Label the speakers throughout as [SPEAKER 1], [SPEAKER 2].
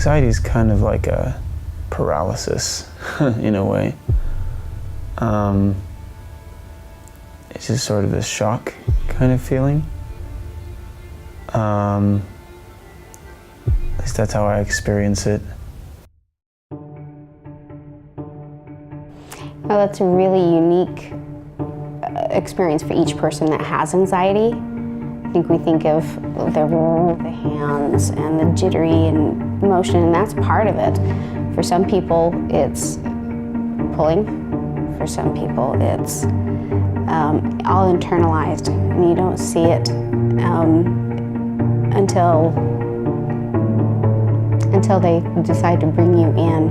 [SPEAKER 1] Anxiety is kind of like a paralysis in a way. It's just sort of this shock kind of feeling. At least that's how I experience it.
[SPEAKER 2] Well, that's a really unique experience for each person that has anxiety. I think we think of the rolling of the hands and the jittery and motion, and that's part of it. For some people, it's pulling. For some people, it's all internalized, and you don't see it until they decide to bring you in.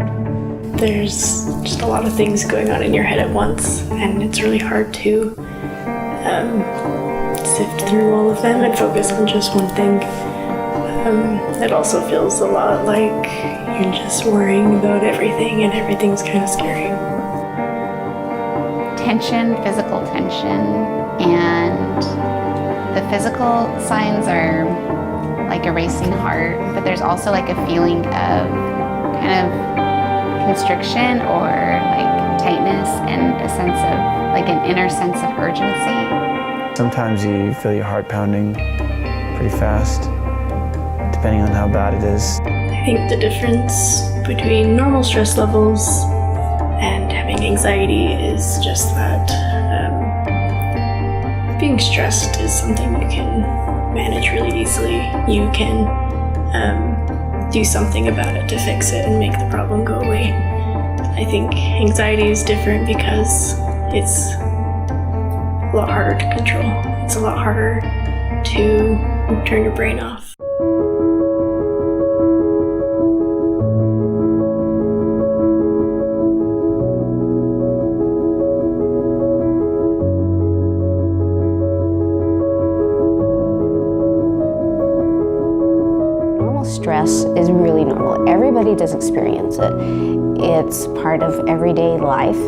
[SPEAKER 3] There's just a lot of things going on in your head at once, and it's really hard to sift through all of them and focus on just one thing. It also feels a lot like you're just worrying about everything, and everything's kind of scary.
[SPEAKER 4] Tension, physical tension, and the physical signs are like a racing heart, but there's also like a feeling of kind of constriction or like tightness and a sense of like an inner sense of urgency.
[SPEAKER 1] Sometimes you feel your heart pounding pretty fast, depending on how bad it is.
[SPEAKER 3] I think the difference between normal stress levels and having anxiety is just that being stressed is something you can manage really easily. You can do something about it to fix it and make the problem go away. I think anxiety is different because it's a lot harder to control. It's a lot harder to turn your brain off.
[SPEAKER 2] Stress is really normal. Everybody does experience it. It's part of everyday life.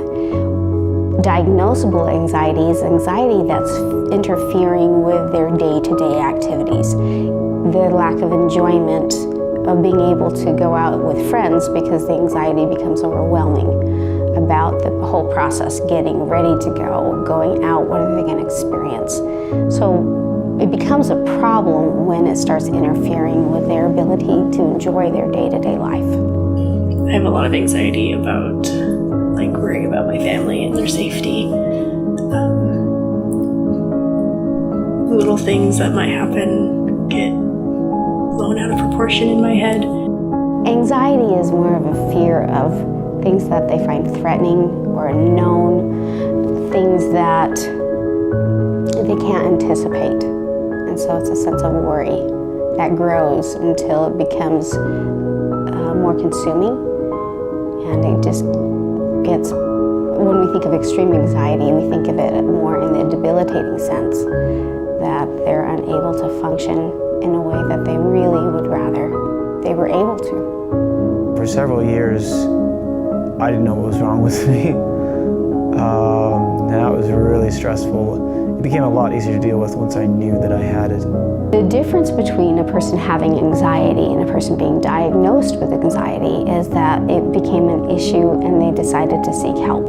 [SPEAKER 2] Diagnosable anxiety is anxiety that's interfering with their day-to-day activities. The lack of enjoyment of being able to go out with friends because the anxiety becomes overwhelming about the whole process, getting ready to go, going out, what are they going to experience? So it becomes a problem when it starts interfering with their ability to enjoy their day-to-day life.
[SPEAKER 3] I have a lot of anxiety about like worrying about my family and their safety. Little things that might happen get blown out of proportion in my head.
[SPEAKER 2] Anxiety is more of a fear of things that they find threatening or unknown, things that they can't anticipate. And so it's a sense of worry that grows until it becomes more consuming, and it just gets, when we think of extreme anxiety, we think of it more in the debilitating sense, that they're unable to function in a way that they really would rather they were able to.
[SPEAKER 1] For several years, I didn't know what was wrong with me. And that was really stressful. It became a lot easier to deal with once I knew that I had it.
[SPEAKER 2] The difference between a person having anxiety and a person being diagnosed with anxiety is that it became an issue and they decided to seek help.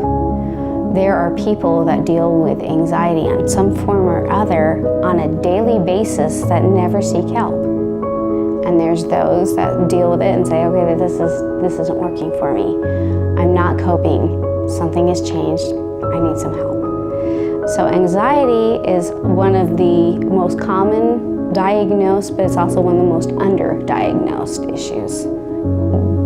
[SPEAKER 2] There are people that deal with anxiety in some form or other on a daily basis that never seek help. And there's those that deal with it and say, okay, this isn't working for me. I'm not coping. Something has changed. I need some help. So anxiety is one of the most common diagnosed, but it's also one of the most underdiagnosed issues.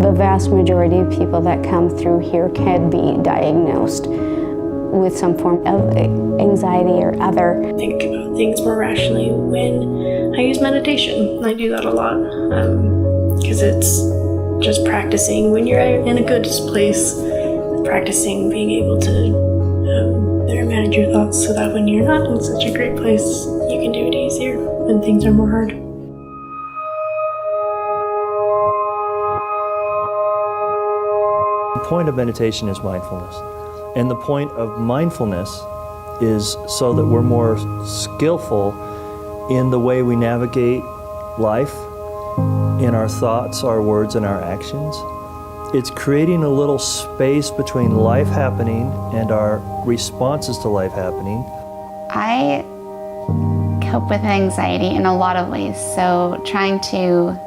[SPEAKER 2] The vast majority of people that come through here can be diagnosed with some form of anxiety or other.
[SPEAKER 3] I think about things more rationally when I use meditation. I do that a lot because it's just practicing when you're in a good place, practicing being able to better manage your thoughts so that when you're not in such a great place, you can do it easier when things are more hard.
[SPEAKER 5] The point of meditation is mindfulness. And the point of mindfulness is so that we're more skillful in the way we navigate life in our thoughts, our words, and our actions. It's creating a little space between life happening and our responses to life happening.
[SPEAKER 4] I cope with anxiety in a lot of ways, so trying to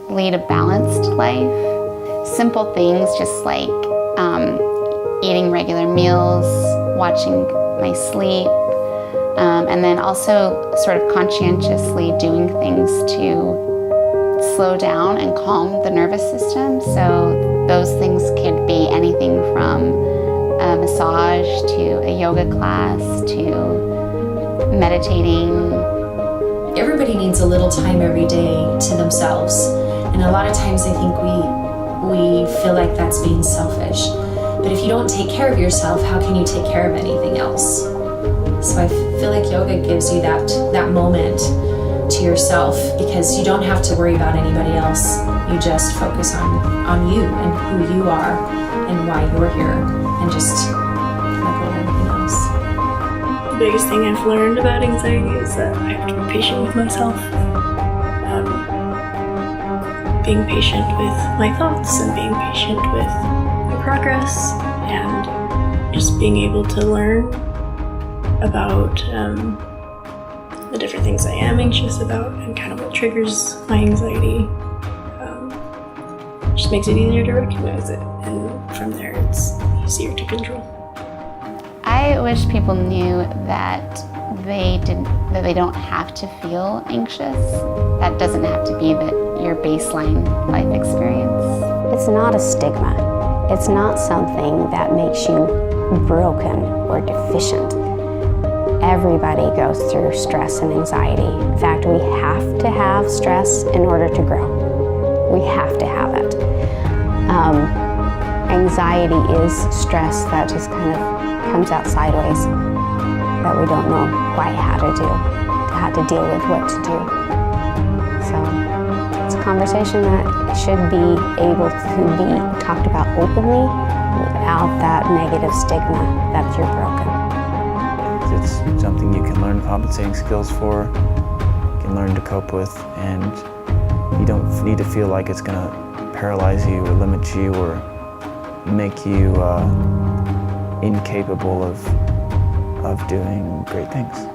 [SPEAKER 4] lead a balanced life. Simple things just like eating regular meals, watching my sleep, and then also sort of conscientiously doing things to slow down and calm the nervous system. So those things could be anything from a massage to a yoga class to meditating.
[SPEAKER 6] Everybody needs a little time every day to themselves. And a lot of times I think we feel like that's being selfish. But if you don't take care of yourself, how can you take care of anything else? So I feel like yoga gives you that moment to yourself, because you don't have to worry about anybody else. You just focus on you and who you are and why you're here, and just let go of everything else.
[SPEAKER 3] The biggest thing I've learned about anxiety is that I have to be patient with myself. Being patient with my thoughts and being patient with my progress, and just being able to learn about the different things I am anxious about and kind of what triggers my anxiety. Just makes it easier to recognize it, and from there it's easier to control.
[SPEAKER 4] I wish people knew that they don't have to feel anxious. That doesn't have to be your baseline life experience.
[SPEAKER 2] It's not a stigma. It's not something that makes you broken or deficient. Everybody goes through stress and anxiety. In fact, we have to have stress in order to grow. We have to have it. Anxiety is stress that just kind of comes out sideways, that we don't know quite how to deal with what to do. So it's a conversation that should be able to be talked about openly without that negative stigma that you're broken.
[SPEAKER 1] It's something you can learn compensating skills for, you can learn to cope with, and you don't need to feel like it's going to paralyze you or limit you or make you incapable of doing great things.